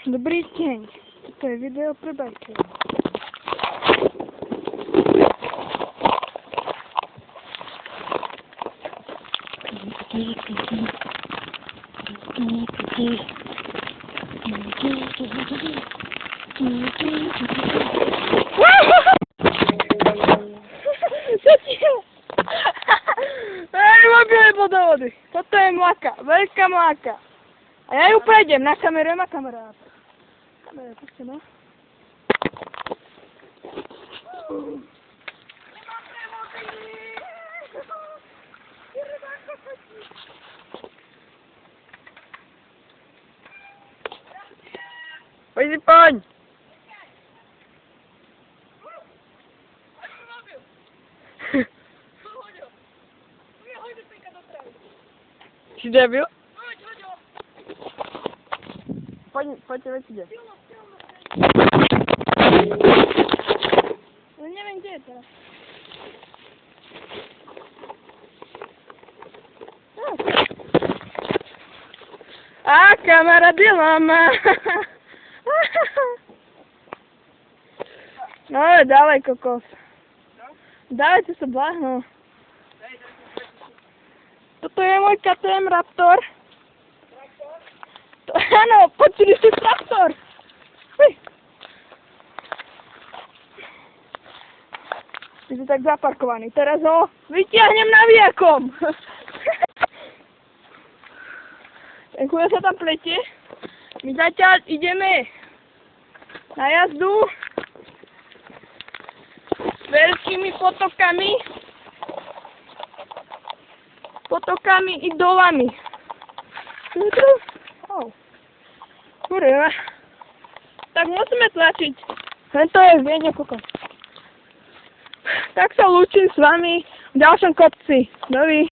Dobrý deň, toto je video pre bajkera. Do vody. Toto je mlaka, veľká mlaka. A ja ju prejdem, na kameru má kamarát. Kamera, puste, no. Poď si, poď! Si debil? Poďte, veď ide. Ale neviem, kde je teraz. A kamarády lama. No, dávaj kokos. Dávajte sa bláhno. Toto je môj KTM Raptor. Áno, počuli si traktor. Ty si tak zaparkovaný. Teraz ho vytiahnem navijakom. Ten chuja sa tam pletie. My zatiaľ ideme na jazdu s veľkými potokami i dolami. Kurva. Tak musíme tlačiť. Tento je viedne kokos. Tak sa lúčim s vami v ďalšom kopci. Dovi.